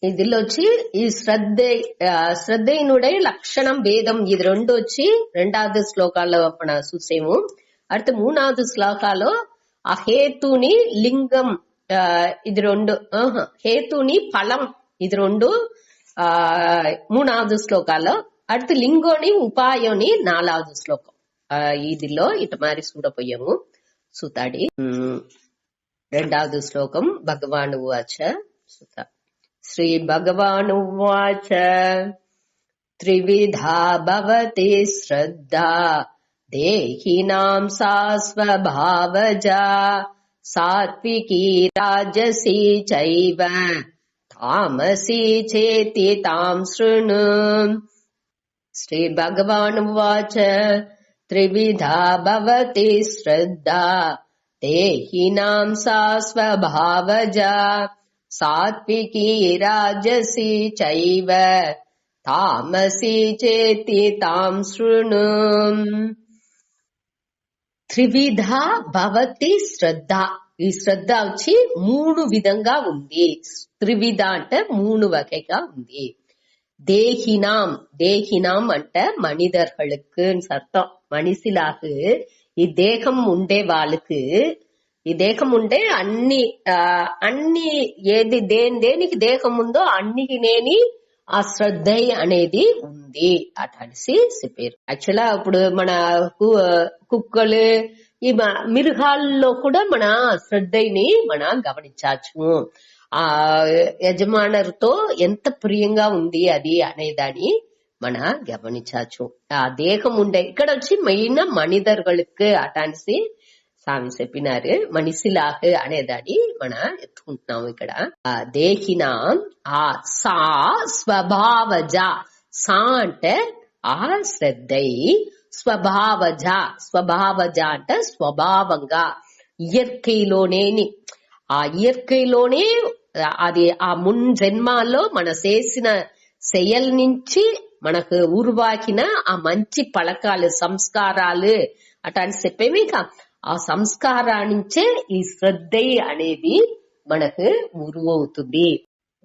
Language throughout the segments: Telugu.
ఇదిలో వచ్చి ఈ శ్రద్ధైనుடைய లక్షణం భేదం ఇది రెండు వచ్చి రెండవది శ్లోకాల్లో మనం చూసేము. அடுத்து మూడవది శ్లోకాలో ఆ హేతుని లింగం ఇది రెండు హేతుని ఫలం ఇది రెండు మూడవది శ్లోకాల్లో அடுத்து లింగోని ఉపాయోని నాలుగవది శ్లోకం ఇదిలో ఇటు మారి చూడపోయాము సుతాడి. రెండవది శ్లోకం భగవాన్ ఉవాచ సుత శ్రీ భగవాన్ ఉవాచ త్రివిధా భవతి శ్రద్ధా దేహినాం సా స్వభావజా సాత్వికీ రాజసీ చైవ తామసీ చేతి తాం శృణు. శ్రీ భగవాన్ ఉవాచ త్రివిధా భవతి శ్రద్ధా దేహినాం సా స్వభావజా సాత్వికీ రాజసీ చైవ తామసీ చేతి తాం శృణు. త్రివిధ భవతి శ్రద్ధ. ఈ శ్రద్ధ వచ్చి మూడు విధంగా ఉంది. త్రివిధ అంటే మూడు వகைగా ఉంది. தேகினாம் தேகினாம் అంటే மனிதர்களுக்கு அர்த்தம். మనిషిలాకు ఈ దేహం ఉండే వాళ్ళకి ఈ దేహం ఉండే అన్ని ఏది దేనికి దేహం ఉందో అన్నికి నేని ఆ శ్రద్ధ అనేది ఉంది అటనిసి చెప్పారు. యాక్చువల్గా ఇప్పుడు మన కుక్కలు ఈ మిరుగాల్లో కూడా మన శ్రద్ధని మనం గమనించవచ్చు. ఆ యజమానులతో ఎంత ప్రియంగా ఉంది అది అనేదాన్ని మన గమనించవచ్చు. ఆ దేహం ఉండే ఇక్కడ వచ్చి మెయిన్ మనిదர்களுக்கு అటాన్సి స్వామి చెప్పినారు. మనిషిలాగా అనేదాన్ని మన ఎత్తుకుంటున్నాము ఇక్కడ. దేహినా ఆ సా స్వభావజ. సా అంటే ఆ శ్రద్ధై, స్వభావజ స్వభావజ అంటే స్వభావంగా ఇయర్కైలోనేని ఆ ఇయర్కైలోనే అది ఆ మున్ జన్మాల్లో మన చేసిన செயல் నుంచి మనకు ఉరువాకిన ఆ మంచి పలకాలు సంస్కారాలు అటాన్ని చెప్పేవి. ఆ సంస్కారాన్నించే ఈ శ్రద్ధ అనేది మనకు ఉరువవుతుంది.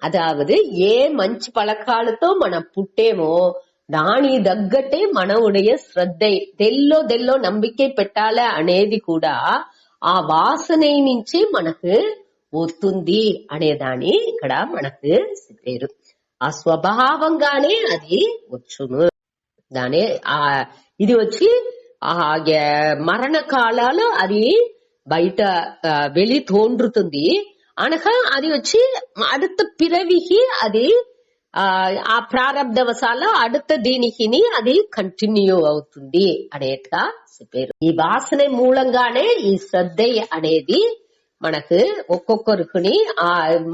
అదావదు ఏ మంచి పలకాలతో మనం పుట్టేమో దాని తగ్గట్టే మనవుடைய శ్రద్ధ దెల్లో నంబికే పెట్టాలి అనేది కూడా ఆ వాసన నుంచి మనకు వస్తుంది అనేదాన్ని ఇక్కడ మనకు చెప్పారు. ఆ స్వభావంగానే అది వచ్చును. దాని ఇది వచ్చి ఆ మరణ కాలాలు అది బయట వెళ్ళి తోండ్రుతుంది అనగా అది వచ్చి அடுத்த పిరవికి అది ఆ ప్రారంధవశాల அடுத்த దీనికి అది కంటిన్యూ అవుతుంది అనేట్టుగా చెప్పారు. ఈ వాసన మూలంగానే ఈ శ్రద్ధ అనేది మనకు ఒక్కొక్కరికి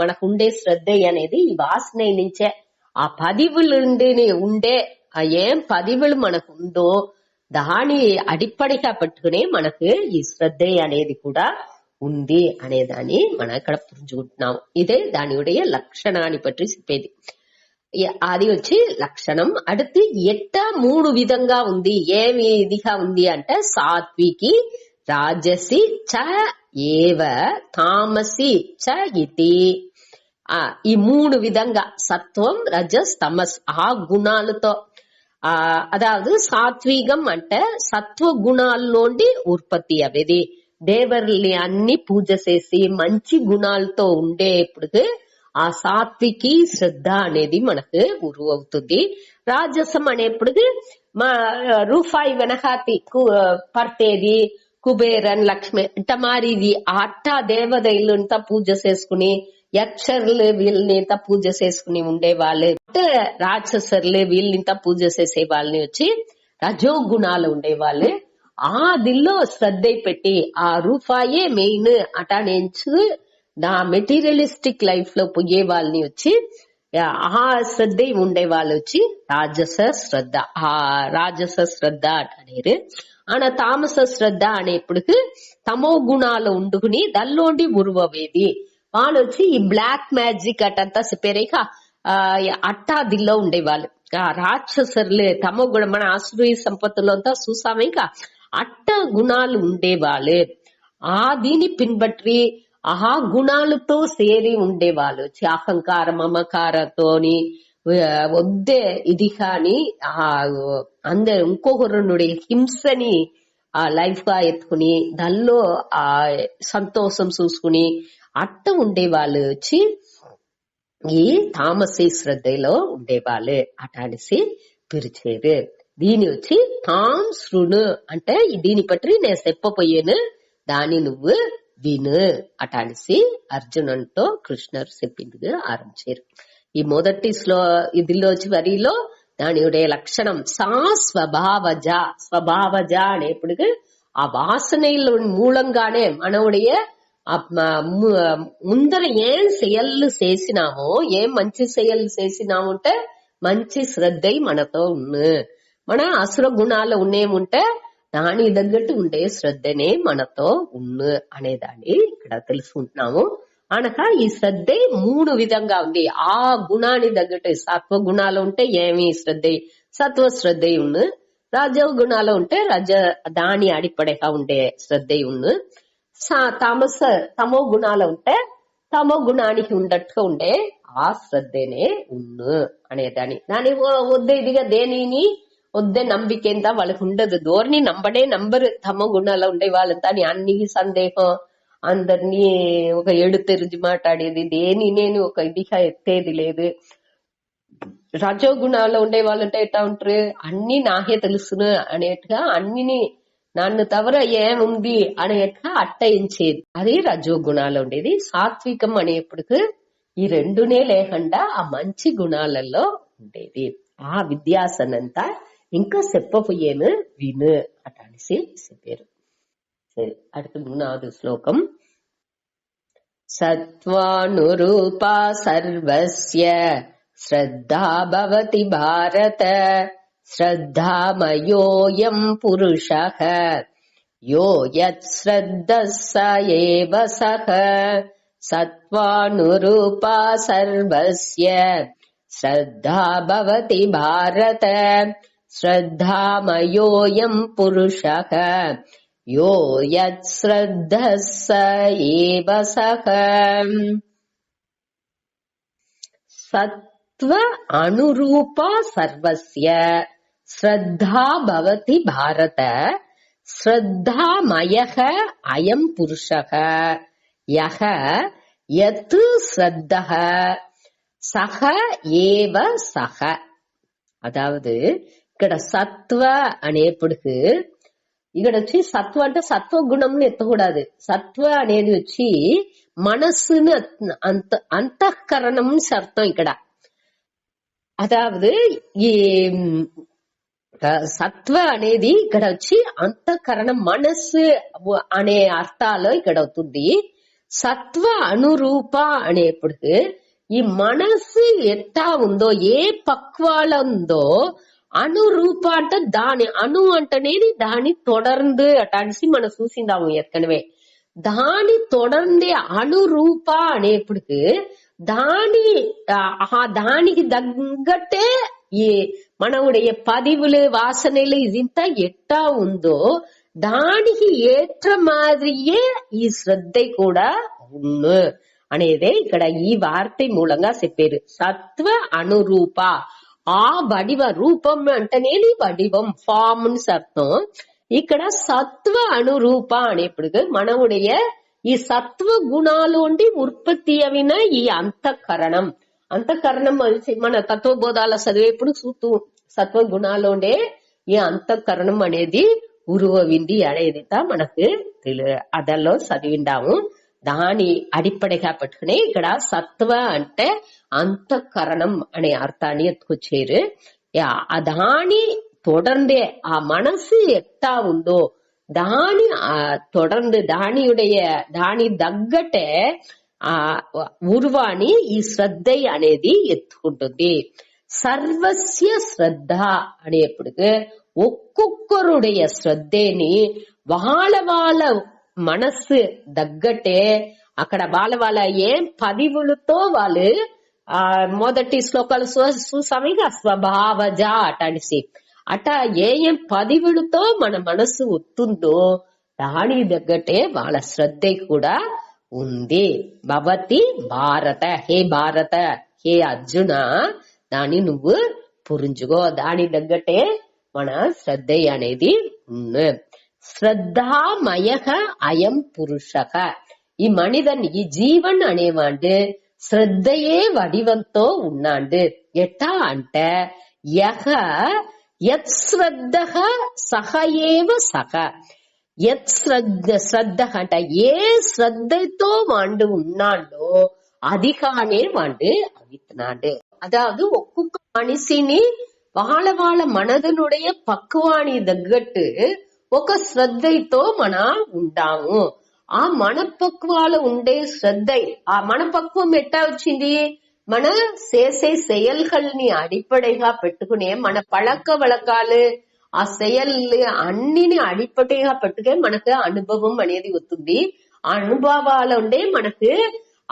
మనకు ఉండే శ్రద్ధ అనేది ఈ వాసన నుంచే ఆ పదివులు ఉండే ఏం పదివులు మనకు ఉందో దాని అడిప్పడిగా పెట్టుకుని మనకు ఈ శ్రద్ధ అనేది కూడా ఉంది అనేదాన్ని మనం ఇక్కడ పుంజుకుంటున్నాం. ఇదే దానియుடைய లక్షణాన్ని పట్టి చెప్పేది. అది వచ్చి లక్షణం. அடுத்து ఎట్ట మూడు విధంగా ఉంది. ఏ విధిగా ఉంది అంటే సాత్వికి రాజసి చ ఏవ తామసి చ ఇతి. ఈ మూడు విధంగా సత్వం రజస్ తమస్ ఆ గుణాలతో అదావదు సాత్వికం అంటే సత్వ గుణాల్లోండి ఉత్పత్తి అవేది. దేవర్ని అన్ని పూజ చేసి మంచి గుణాలతో ఉండేప్పుడు ఆ సాత్వికి శ్రద్ధ అనేది మనకు ఉరువు అవుతుంది. రాజసం అనేప్పుడు రూపాయి వెనకాతి పట్టేది కుబేరన్ లక్ష్మి అంట మారి ఇది అట్ట దేవతలంతా పూజ చేసుకుని యక్షర్లు వీళ్ళనింత పూజ చేసుకుని ఉండేవాళ్ళు. రాక్షసర్లు వీళ్ళనింత పూజ చేసే వాళ్ళని వచ్చి రజో గుణాలు ఉండేవాళ్ళు. ఆ దిల్లో శ్రద్ధ పెట్టి ఆ రూపాయే మెయిన్ అటానేంచు నా మెటీరియలిస్టిక్ లైఫ్ లో పోయే వాళ్ళని వచ్చి ఆ శ్రద్ధ ఉండే వాళ్ళు వచ్చి రాజస శ్రద్ధ. ఆ రాజస శ్రద్ధ అంటారు. ఆన తామస శ్రద్ధ అనేప్పటికి తమో గుణాలు ఉండుకుని దల్లోండి ఉరువవేది వాళ్ళు వచ్చి ఈ బ్లాక్ మ్యాజిక్ అటంతా చెప్పారేక అట్టా దిల్లో ఉండేవాళ్ళు. రాక్షసర్లు తమో గుణ మన ఆశ్రయ సంపత్తులో అంతా చూసామే అట్ట గుణాలు ఉండేవాళ్ళు. ఆ దీని పిన్బట్టి ఆ గుణాలతో సేరి ఉండేవాళ్ళు. అహంకార మమకారతోని వద్దే ఇది కాని అందరు ఇంకొకరునుడి హింసని లైఫ్ గా ఎత్తుకుని దానిలో సంతోషం చూసుకుని అట్ట ఉండేవాళ్ళు వచ్చి ఈ తామసీ శ్రద్ధలో ఉండేవాళ్ళు అట అనేసి పిలిచేరు. దీని వచ్చి తాం శృణు అంటే దీని పట్టి నేను చెప్పపోయాను, దాన్ని నువ్వు విను అట అనేసి అర్జునునితో కృష్ణుడు చెప్పింది ఆరంభించారు. ఈ మొదటి ఇదిలో వరిలో దాని లక్షణం సా స్వభావజ. స్వభావజ అనేప్పటికీ ఆ వాసనల మూలంగానే మనవుடைய ముందర ఏం செயలు చేసినామో, ఏం మంచి செயలు చేసినాము అంటే మంచి శ్రద్ధ మనతో ఉన్ను. మన అసుర గుణాలు ఉన్నేముంటే దాని తగ్గట్టు ఉండే శ్రద్ధనే మనతో ఉన్ను అనేదాన్ని ఇక్కడ తెలుసుకుంటున్నాము. అనక ఈ శ్రద్ధ 3 విధంగా ఉంది. ఆ గుణాన్ని తగ్గట్టు సత్వ గుణాలు ఉంటే ఏమి శ్రద్ధ, సత్వ శ్రద్ధ ఉన్ను. రజో గుణాలు ఉంటే దాని అడిపడగా ఉండే శ్రద్ధ ఉన్ను. తమో గుణాలు ఉంటే తమో గుణానికి ఉండట్టుగా ఉండే ఆ శ్రద్ధనే ఉన్ను అనేదాన్ని. దాని వద్దే ఇదిగా దేనిని వద్దే నంబికేంత వాళ్ళకి ఉండదు. దోర్ని నంబరు తమో గుణాలు ఉండే వాళ్ళంతా అన్ని సందేహం, అందరినీ ఒక ఏడు తెరిచి మాట్లాడేది, దేని నేను ఒక ఇదిగా ఎత్తేది లేదు. రజో గుణాల్లో ఉండే వాళ్ళంటే ఎట్లా ఉంటారు, అన్ని నాకే తెలుసును అనేట్టుగా అన్నిని నన్ను తవర ఏముంది అనేట్టుగా అట్టయించేది. అది రజో గుణాలు ఉండేది. సాత్వికం అనేప్పటికి ఈ రెండునే లేకుండా ఆ మంచి గుణాలలో ఉండేది. ఆ విద్యాసనంతా ఇంకా చెప్పపోయేను విను అట అనేసి చెప్పారు. సరే, அடுத்து 3வது శ్లోకం. సత్వానురూపా సర్వస్య శ్రద్ధా భవతి భారత శ్రద్ధామయోయం పురుషః యో యత్ శ్రద్ధః స ఏవ సః. సత్వానురూపా సర్వస్య శ్రద్ధా భవతి భారత శ్రద్ధామయోయం పురుషః యో యత్ శ్రద్ధః స ఏవ సః. సత్వ అనురూప సర్వస్య శ్రద్ధా భవతి భారత శ్రద్ధామయః అయం పురుషః యః యత్ శ్రద్ధః సహ ఏవ సహ. అదావదు ఇక్కడ సత్వ అనేప్పటికి ఇక్కడ వచ్చి సత్వ అంటే సత్వ గుణంని ఎత్తకూడదు. సత్వ అనేది వచ్చి మనస్సును అంతఃకరణం అర్థం ఇక్కడ. అదావదు ఈ సత్వ అనేది ఇక్కడ వచ్చి అంతఃకరణం మనస్సు అనే అర్థాలు ఇక్కడ అవుతుంది. సత్వ అనురూప అనేప్పటికి ఈ మనస్సు ఎట్టా ఉందో, ఏ పక్వాల ఉందో, అనురూప అంటే దాని అణు అంటనేది దాని తొడర్ந்து అటాసి మనం చూసిందాము ఏற்கனவே. దాని తొడర్ందే అనురూప అనేప్పటికి దానికి తగ్గట్టే ఈ మనవుடைய பதிவுలు వాసనలు ఇదింత ఎట్టా ఉందో దానికి ఏற்ற மாதிரியே ఈ శ్రద్ధ కూడా ఉన్ను అనేదే ఇక్కడ ఈ వార్త మూలంగా చెప్పారు. సత్వ అనురూప ఆ వడివ రూపం అంటేనేది వడివం ఫామ్ అని అర్థం. ఇక్కడ సత్వ అనురూప అనేప్పటికి మనవుடைய ఈ సత్వ గుణాలు ఉండి ఉత్పత్తి అయిన ఈ అంతఃకరణం మన తత్వబోధాల చదివేప్పుడు చూస్తూ సత్వ గుణాలు ఉండే ఈ అంతఃకరణం అనేది ఉరువవింది అనేది మనకు అదల్లో చదివిండాము. దాని అడిపడిగా పెట్టుకుని ఇక్కడ సత్వ అంటే అంతఃకరణం అనే అర్థాన్ని ఎత్తుకొచ్చారు. దాని తొడర్ందే ఆ మనసు ఎట్టా ఉందో దాని తొడర్ந்து దాని తగ్గట్టే ఆ ఉర్వాణి ఈ శ్రద్ధ అనేది ఎత్తుకుంటుంది. సర్వస్య శ్రద్ధ అనేప్పటికి ఒక్కొక్కరుடைய శ్రద్ధని వాళ్ళ మనస్సు తగ్గట్టే అక్కడ వాళ్ళ ఏం పదివులతో వాళ్ళు మొదటి శ్లోకాలు చూసామిగా స్వభావజ అటనిసి అట ఏం పదివులతో మన మనస్సు వస్తుందో దాని తగ్గట్టే వాళ్ళ శ్రద్ధ కూడా ఉంది. భవతి భారత, హే భారత, హే అర్జున, దాన్ని నువ్వు పురించుకో. దాని తగ్గట్టే మన శ్రద్ధ అనేది ఉంది. శ్రద్ధామయ అయం పురుష. ఈ మనిதன், ఈ జీవన్ అనేవాడు శ్రద్ధయే వடிவంతో ఉన్నాడు. ఎట్టా అంటే యహ యత్ శ్రద్ధ సహ ఏవ సహ. యత్ శ్రద్ధ అంటే ఏ శ్రద్ధతో వాడు ఉన్నాడో అదిగానే వాడు అవితున్నాడు. అదాவது ఒక్కొక్క మనిషిని వాళ్ళ వాళ్ళ మనదనుடைய పక్వాని తగ్గట్టు ఒక శ్రద్ధతో మన ఉంటాము. ఆ మనపక్వాలు ఉండే శ్రద్ధ, ఆ మనపక్వం ఎట్టా వచ్చింది? మన చేసే செயல்கள்ని అడిపடைగా పెట్టుకునే మన పழக்க వழకాలు, ఆ செயల్లు అన్నిని అడిపடைగా పెట్టుకే మనకు అనుభవం అనేది వస్తుంది. ఆ అనుభవాలు ఉండే మనకు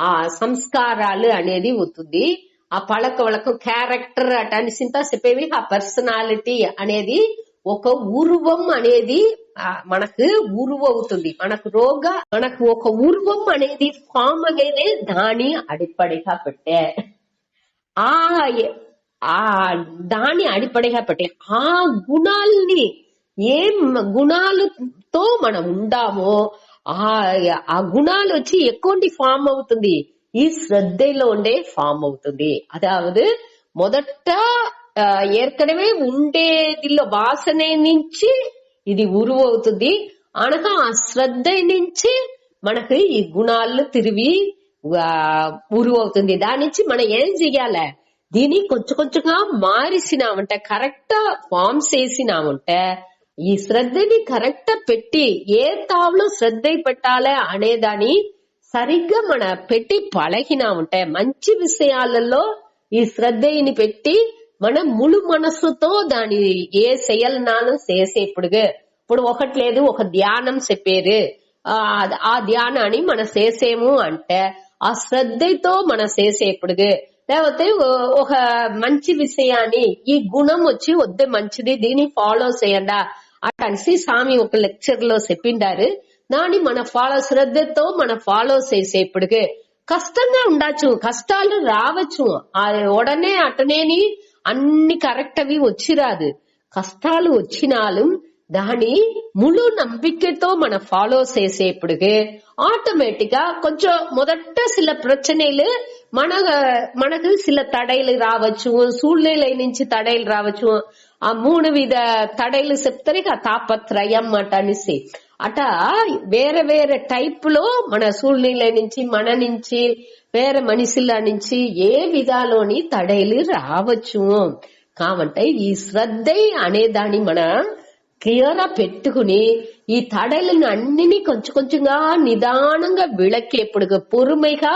ఆ సంస్కారాలు అనేది వస్తుంది. ఆ పழக்க వழకం, క్యారెక్టర్ అటనిసింతా చెప్పేవి. ఆ పర్సనాలిటీ అనేది ఒక ఉరువం అనేది మనకు ఉరువవుతుంది. మనకు ఒక ఉరువం అనేది ఫామ్ అనేది దాని అడిపడిగా పెట్టే దాని అడిపడిగా పెట్టే ఆ గుణాలని, ఏం గుణాలతో మనం ఉండామో ఆ గుణాలు వచ్చి ఎక్కొంటి ఫామ్ అవుతుంది, ఈ శ్రద్ధలో ఉండే ఫామ్ అవుతుంది. అదాவது మొదట ఏర్కడమే ఉండేదిలో వాసనే నుంచి ఇది ఉరువవుతుంది. అనగా ఆ శ్రద్ధ నుంచి మనకు ఈ గుణాలు తిరిగి ఉరువవుతుంది. దాని నుంచి మనం ఏం చెయ్యాలి? దీన్ని కొంచెం కొంచెంగా మారిసినామంటే, కరెక్ట్ ఫామ్స్ వేసినామంటే, ఈ శ్రద్ధని కరెక్ట్ పెట్టి ఏ తావులో శ్రద్ధ పెట్టాలి అనేదాన్ని సరిగ్గా మన పెట్టి పழగినామంటే, మంచి విషయాలలో ఈ శ్రద్ధని పెట్టి మన ముళు మనస్సుతో దాని ఏ செயல்னாலும் చేసేప్పుడుగా, ఇప్పుడు ఒకటి లేదు, ఒక ధ్యానం చెప్పేరు, ఆ ధ్యానాన్ని మనం చేసేము అంటే ఆ శ్రద్ధతో మనం చేసేప్పుడుగా, లేకపోతే ఒక మంచి విషయాన్ని ఈ గుణం వచ్చి వద్దే మంచిది, దీన్ని ఫాలో చేయండా అటనిసి స్వామి ఒక లెక్చర్ లో చెప్పిండారు. దాన్ని మన శ్రద్ధతో మనం ఫాలో చేసేప్పుడుగా కష్టంగా ఉండొచ్చు, కష్టాలు రావచ్చు, ఉడనే అటనేని అన్ని కరెక్ట్ అవి వచ్చిరాదు. కష్టాలు వచ్చినాலும் దాని ముళు నம்பிకతో మన ఫాలో చేసేప్పుడుగే ఆటోమేటిక్ గా కొంచెం మొదట சில பிரச்சனைలు మనకు சில తడైలు రావచ్చు, సూழ்நிலை నుంచి తడైలు రావచ్చు. ఆ 3 విధ తడైలు చెప్తారు ఇక తాపత్రయం అటనిసి. అట వేరే వేరే టైప్ లో మన సూழ்நிலை నుంచి, మన నుంచి, వేరే మనుషుల నుంచి ఏ విధాలోని తడైలు రావచ్చు. కాబట్టి ఈ శ్రద్ధ అనేదాన్ని మన క్లియర్ గా పెట్టుకుని ఈ తడైలను అన్నిని కొంచెం కొంచెంగా నిదానంగా విளக்கేప్పుడు పొరుமைగా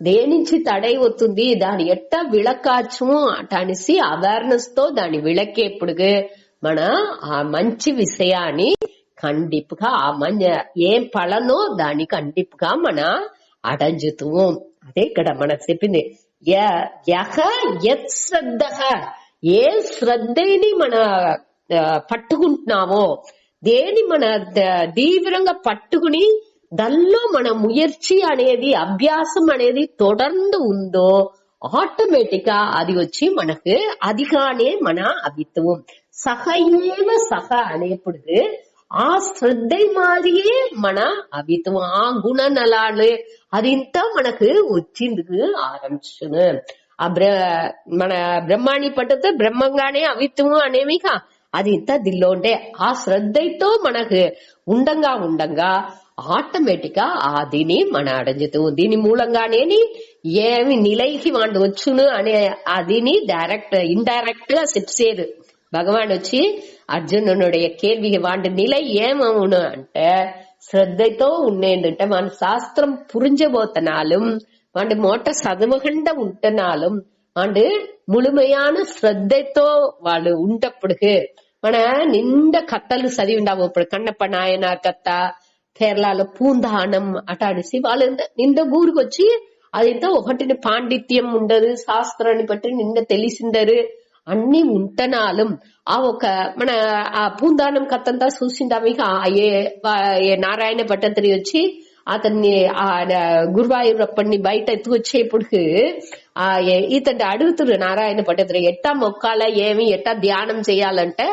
దేనించి తడై అవుతుంది, దాని ఎట్ట విளக்காச்சு అటనిసి అవేర్నెస్ తో దాన్ని విளக்கేప్పుడు మన ఆ మంచి విషయాన్ని కండిపుగా ఏం పలనో దాన్ని కండిపుగా మన అడంజుతాం. అదే ఇక్కడ మన చెప్పింది శ్రద్ధ, ఏ శ్రద్ధని మన పట్టుకుంటున్నామో, దేని మన తీవ్రంగా పట్టుకుని దానిలో మన ముయర్చి అనేది, అభ్యాసం అనేది తొడర్ந்து ఉందో ఆటోమేటిక్ గా అది వచ్చి మనకు అదిగానే మన అభిత్వం. సహయేవ సహ అనేప్పుడు ఆ శ్రద్ధ మాదిరియే మన అభిత్వం, ఆ గుణనలాలు అదింతా మనకు వచ్చిందుకు ఆరంభించును. మన బ్రహ్మాణి పట్టతో బ్రహ్మంగానే అవిత్వం అనేమిక అది ఇంత దిల్లో ఉంటే ఆ శ్రద్ధతో మనకు ఉండంగా ఆటోమేటిక్ గా దీని మన అడంజుతూ, దీని మూలంగానే ఏమి నిలైకి వాడు వచ్చును అనే అదిని డైరెక్ట్ ఇండైరెక్ట్ గా చెప్పేది. భగవాన్ వచ్చి అర్జునుடைய கேள்விக்கு వాడి நிலை ఏమవును అంటే శ్రద్ధతో ఉండేందుంటే మన శాస్త్రం పురించబోతున్నాலும் వాడి మోట చదవకుండా ఉంటున్నాலும் వాడు ముழுமையான శ్రద్ధతో వాళ్ళు ఉంటప్పుడు మన నిండా కథలు చదివి ఉండవు. ఇప్పుడు కన్నప్ప నాయనార్ కథ, కేరళలో పూందానం అటాడిసి వాళ్ళు నిండా ఊరికి వచ్చి అదింతా ఒకటిని పాండిత్యం ఉండదు, శాస్త్రాన్ని బట్టి నిండా తెలిసిందరు అన్ని ఉంటనాலும் ఆ ఒక మన ఆ పూందానం కథంతా చూసిందాం. ఇక ఏ నారాయణ భట్టతిరి వచ్చి అతన్ని గురువాయూరప్పని బయట ఎత్తుకొచ్చేప్పుడు ఇతన్ని అడుగుతున్నారు నారాయణ పండితుడు ఎట్టా మొక్కాల ఏమి ఎట్టా ధ్యానం చేయాలంటే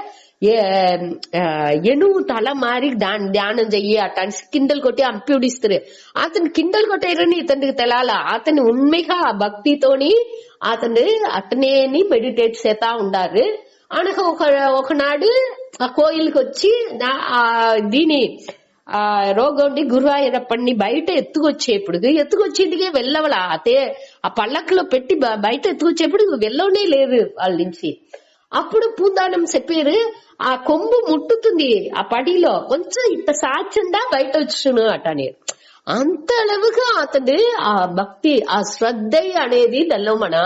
ఎనువు తల మారి ధ్యానం చెయ్యి అట్టాన్ని కిండలు కొట్టి అంపిడిస్తారు. అతను కిండలు కొట్టేరని ఇతనికి తెలాల. అతను ఉண்மைగా భక్తితోని అతను అతనేని మెడిటేట్ చేతా ఉండారు. అనక ఒకనాడు ఆ కోయిల్కి వచ్చి దీని రోగండి గురువాయూరప్పని బయట ఎత్తుకొచ్చేందుకే వెళ్ళవల అతే ఆ పళ్ళకులో పెట్టి బయట ఎత్తుకొచ్చేప్పుడు వెళ్ళవనే లేదు వాళ్ళ నుంచి. అప్పుడు పూందానం చెప్పారు ఆ కొంబు ముట్టుతుంది ఆ పడిలో కొంచెం ఇంత సాచండా బయట వచ్చును అటని. అంత அளவுగా అతను ఆ భక్తి ఆ శ్రద్ధ అనేది దానిలో మన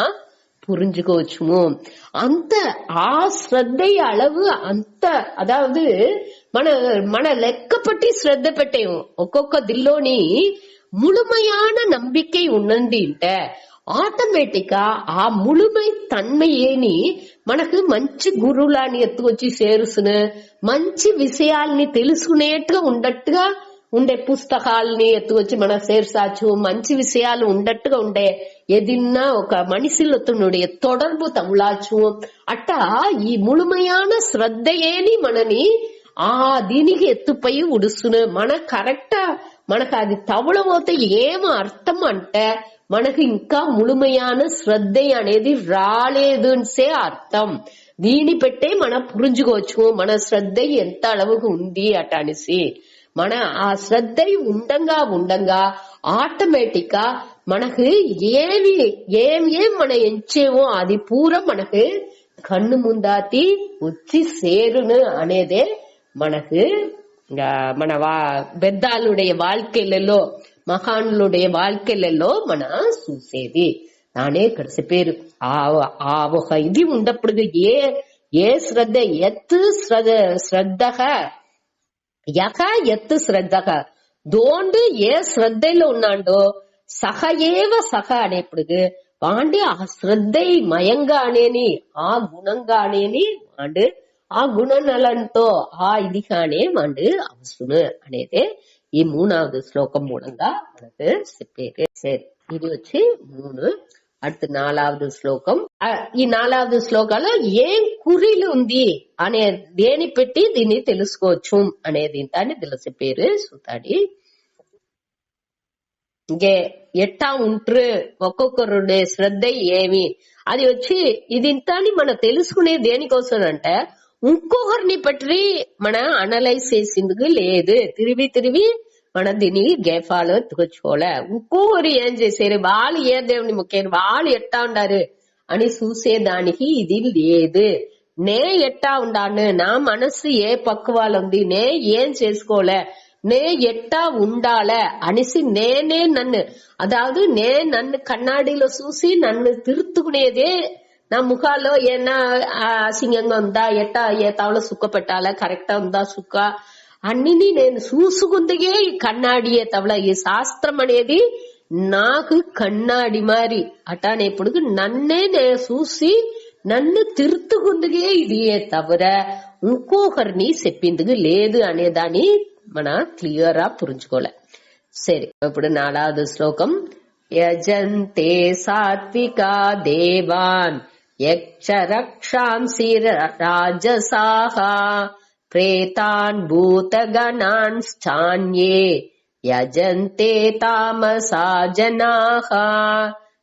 புரிஞ்சுக்கோச்சுமோ. அந்த ஸ்ரத்தை அளவு అంత అదావదు మన లెక్కపట్టి శ్రద్ధ పెట్టేము ఒక్కొక్క దిల్లోని முழுமையான நம்பிக்கை ఉన్నందింటే ఆటోమేటిక్ ఆ ముழுமை తన్మయేని మనకు మంచి గురువులని ఎత్తుకొచ్చి చేరుసును. మంచి విషయాల్ని తెలుసుకునేట్టుగా ఉండట్టుగా ఉండే పుస్తకాలని ఎత్తుకొచ్చి మన చేర్చాచ్చు. మంచి విషయాలు ఉండట్టుగా ఉండే ఏదిన్నా ఒక మనిషిలతోనుடைய தொடர்பு తగులాచ్చు. అట్ట ఈ ముழுமையான శ్రద్ధయేని మనని ఆ దీనికి ఎత్తుపోయి ఉడుసును. మన కరెక్టా మనకు అది తవలబోతే ఏమో అర్థం అంటే మనకు ఇంకా ముழுமையான శ్రద్ధ అనేది రాలేదు అనే అర్థం. దీని పెట్టే మనం పురుంజుకోవచ్చు మన శ్రద్ధ ఎంత அளவுకు ఉంది అట అనేసి. మన ఆ శ్రద్ధ ఉండంగా ఆటోమేటిక్ గా మనకు ఏం మన ఎంచేవో అది పూరా మనకు కన్ను ముందాతి వచ్చి సేరును అనేదే మనకు మన పెద్దాளுடைய வாழ்க்கையிலோ మహానులుடைய வாழ்க்கையிலோ మన చూసేది. నానే ఇక్కడ చెప్పారు ఆ ఒక ఇది ఉండప్పుడు ఏ శ్రద్ధ ఎత్తు శ్రద్ధగా ఎత్తు శ్రద్ధగా దోండు ఏ శ్రద్ధలో ఉన్నాడో సహయేవ సహ అనేప్పుడు వాండి ఆ శ్రద్ధ మయంగానేని ఆ గుణంగానేని వాండు ఆ గుణనలంతో ఆ ఇదిగానే వాండు అవసరం అనేది ఈ 3வது శ్లోకం మూలంగా మనకు చెప్పారు. సరే ఇది వచ్చి 3. அடுத்து 4வது శ్లోకం. ఈ 4வது శ్లోకాలో ఏం కురీలు ఉంది అనే దేని పెట్టి దీన్ని తెలుసుకోవచ్చు అనేది దాన్ని తెలిసిపోయారు సూతాడి. ఇంకే ఎట్టా ఉంట్రు ఒక్కొక్కరుడే శ్రద్ధ ఏమి అది వచ్చి ఇది ఇంతాని మనం తెలుసుకునే దేనికోసం అంటే ఇంకొకరిని పట్టి మన అనలైజ్ చేసిందుకు లేదు. తిరిగి మన దీన్ని గేఫాలో ఎత్తుకొచ్చుకోలే. ఇంకొకరు ఏం చేశారు వాళ్ళు ఏ దేవుని ముఖ్యారు వాళ్ళు ఎట్టా ఉండారు అని చూసేదానికి ఇది లేదు. నే ఎట్టా ఉండాను నా మనసు ఏ పక్వాలుంది నే ఏం చేసుకోలే నే ఎట్టా ఉండాలే అనేసి నేనే నన్ను అదావదు నన్ను కన్నాడిలో చూసి నన్ను తిరుతుకునేదే నా ముఖాల్లో ఏనా అసింగంగా ఉందా ఎట్టా ఏ తావలో సుక్క పెట్టాలా కరెక్టా ఉందా సుక్క అన్నిని నేను చూసుకుందిగే ఈ కన్నాడియే తవల ఈ శాస్త్రం అనేది నాకు కన్నాడి మారి అటానేప్పుడు నన్నే నేను చూసి నన్ను తిరుతుకుందిగే ఇది తవర ఇంకొకరిని చెప్పిందుకు లేదు అనేదాన్ని మన క్లియర్ గా పురించుకోలే. సరే ఇప్పుడు 4வது శ్లోకం. యజంతే సాత్వికా దేవాన్ యక్ష రక్షాంసి రాజసాః ప్రేతాన్ భూతగణాన్ స్థాన్యే యజంతే తామసా జనాః.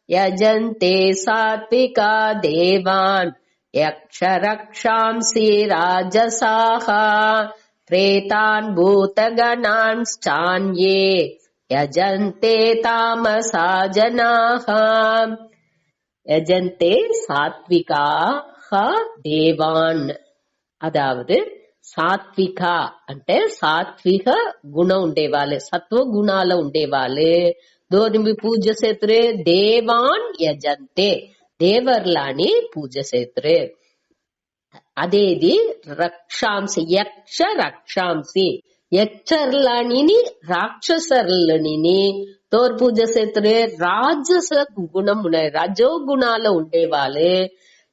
యజంతే సాత్వికా దేవాన్ యక్ష రక్షాంసి రాజసాః ప్రేతాన్ భూతగణాన్ స్థాన్యే యజంతే తామసా జనాః. యజంతే సాత్వికాః దేవాన్ అదావదు సాత్విక అంటే సాత్విక గుణం ఉండేవాళ్ళు సత్వ గుణాలు ఉండేవాళ్ళు దోని పూజ చేతురే దేవాన్ యజంతే దేవర్లాని పూజ చేతురే. అదేది రక్షాంసి యక్ష రక్షాంసి యక్షర్లాని రాక్షసర్లని తోర్ పూజ చేతురే రాజస గుణం ఉన్నాయి రజో గుణాలు ఉండేవాళ్ళు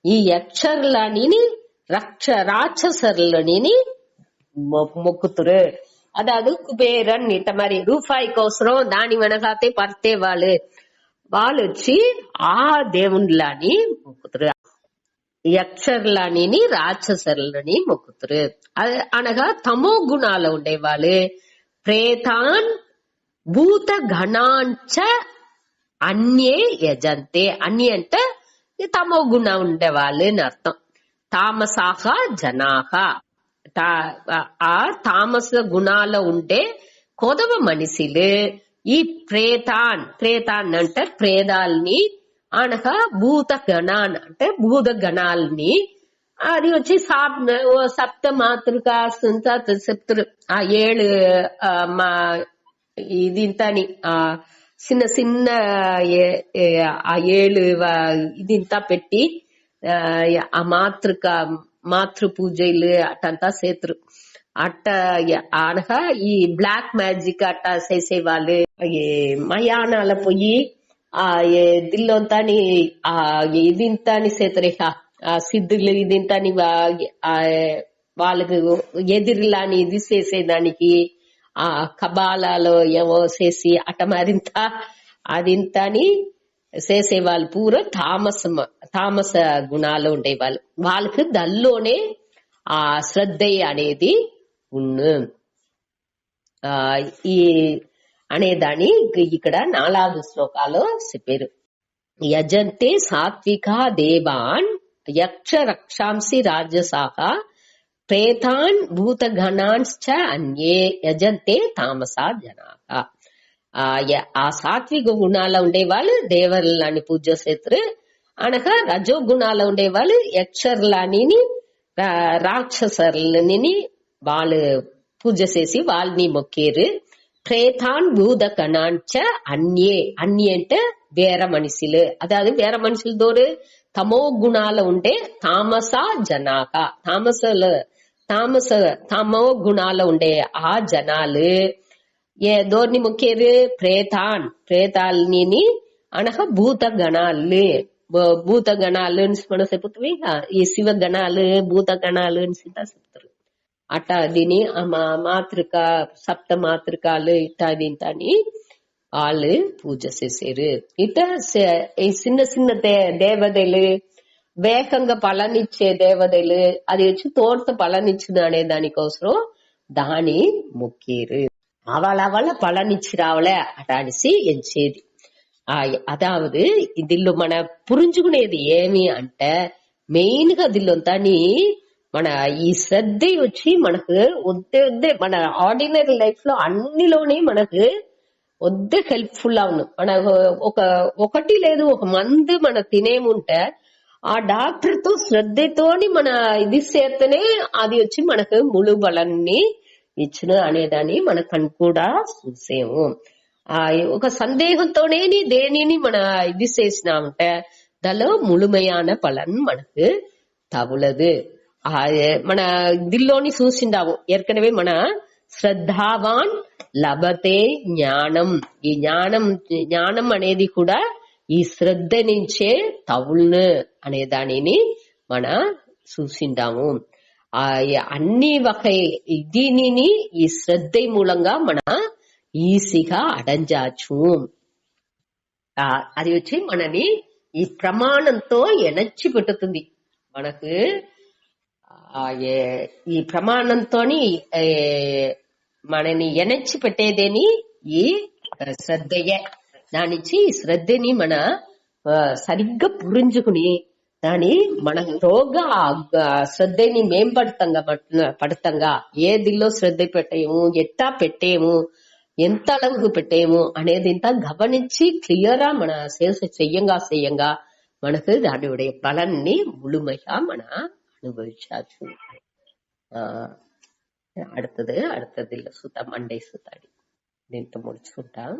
ఈ యక్షర్లాని రాక్షసర్లని మొక్కుతురు. అదాదు కుబేరన్ ఇట్ట మరి రూపాయి కోసరం దాని వెనకాతే పడితే వాళ్ళు వచ్చి ఆ దేవుళ్ళని మొక్కుతురు. యక్షర్లని రాక్షసర్లని మొక్కుతురు. అనగా తమో గుణాలు ఉండేవాళ్ళు ప్రేతాన్ భూత గణాంచ అన్యే యజంతే. అన్య అంటే తమో గుణం ఉండేవాళ్ళు అని అర్థం. తామసాహ జనాహ ఆ తామస గుణాలు ఉండే కొదవ మనిషిలు ఈ ప్రేతాన్ అంటే ప్రేదాల్ని అనగా భూత గణాన్ అంటే భూత గణాలని అది వచ్చి సప్త మాతృక చెప్తారు. ఆ 7 ఇదింతని చిన్న చిన్న ఆ 7 ఇదింతా పెట్టి ఆ మాతృ పూజలు అట్టంతా చేతురు. అట్ట అనగా ఈ బ్లాక్ మ్యాజిక్ అట్ట చేసేవాళ్ళు మయానాల పోయి ఆ దిల్లోంతాని ఆ ఇదింతాని చేతురే ఆ సిద్ధులు ఇదింతాని వాళ్ళకు ఎదిరిలాని ఇది చేసేదానికి ఆ కబాలాలో ఏవో చేసి అట మరింత అదింతని చేసేవాళ్ళు పూర తామస గుణాలు ఉండేవాళ్ళు. వాళ్ళకి దల్లోనే ఆ శ్రద్ధ అనేది ఈ అనేదాన్ని ఇక్కడ 4వ శ్లోకాలో చెప్పారు. యజంతే సాత్విక దేవాన్ యక్ష రక్షాంసి రాజసాహ ప్రేతాన్ భూత గణాంశ్చ అన్యే యజంతే తామసా జనాహ. ఆ సాత్విక గుణాల ఉండేవాళ్ళు దేవర్లని పూజ చేతురు. అనగా రజో గుణాల ఉండేవాళ్ళు యక్షర్లని రాక్షసర్లని వాళ్ళు పూజ చేసి వాళ్ళని మొక్కేరు. ప్రేతాన్ భూత గణాంచ అన్యే అంటే వేరే మనుషులు. అதாவது వేరే మనుషుల దోరు తమో గుణాలు ఉండే తామసా జనాక తమో గుణాలు ఉండే ఆ జనాలు దోర్ని మొక్కేరు ప్రేతాల్ని అనగా భూత గణాలు మనం చెప్పుతుంది. ఈ శివ గణాలు భూత గణాలు అని చెప్తారు. అట్ట దీని మాతృక సప్త మాతృకాలు ఇట్టాదింతని వాళ్ళు పూజ చేసేరు. ఇట చిన్న చిన్న దేవతలు వేగంగా పలనిచ్చే దేవతలు అది వచ్చి తోట పలనిచ్చును అనే దానికోసం దాని మొక్కేరు. அவள பலனிச்சு రావలే అట అనేసి ఎంచేది. అదావదు దీనిలో మన పురించుకునేది ఏమి అంటే మెయిన్ గా దీనిలోంతాని మన ఈ శ్రద్ధ వచ్చి మనకు వద్దే మన ఆర్డినరీ లైఫ్ లో అన్నిలోనే మనకు వద్దే హెల్ప్ఫుల్ అవును. మన ఒకటి లేదు ఒక మందు మన తినేముంటే ఆ డాక్టర్ తో శ్రద్ధతోని మన ఇది చేస్తేనే అది వచ్చి మనకు ముళ్ళు బలాన్ని ఇచ్చును అనేదాన్ని మనకు కూడా చూసేము. ఒక సందేహంతోనే దేనిని మన ఇది చేసినామంటే దానిలో ముழுமையான పలన్ మనకు తగులదు. మన దిల్లోని చూసిండాము ఏర్కనవే మన శ్రద్ధావాన్ లభతే జ్ఞానం. ఈ జ్ఞానం అనేది కూడా ఈ శ్రద్ధ నుంచే తగులును అనే దానిని మన చూసిండాము. అన్ని వకై దీనిని ఈ శ్రద్ధ మూలంగా మన ఈజీగా అడంజాచు. అది వచ్చి మనని ఈ ప్రమాణంతో ఎనర్చి పెట్టుతుంది. మనకు ఈ ప్రమాణంతోని మనని ఎనర్చి పెట్టేదేని ఈ శ్రద్ధయే. దానిచ్చి ఈ శ్రద్ధని మన సరిగ్గా పురించుకుని దాని మన రోగా శ్రద్ధని పడతంగా ఏ దిల్లో శ్రద్ధ పెట్టేము ఎట్టా పెట్టేము ఎంత అళవుకు పెట్టేము అనేది ఇంత గమనించి క్లియరా మన చెయ్యంగా మనకు దాని బలాన్ని ముழுமையா మన అనుభవించచ్చు. அடுத்தது இல்ல சுத்தா மண்டை சுத்தாடி దీంతో முடிச்சுకుంటాం.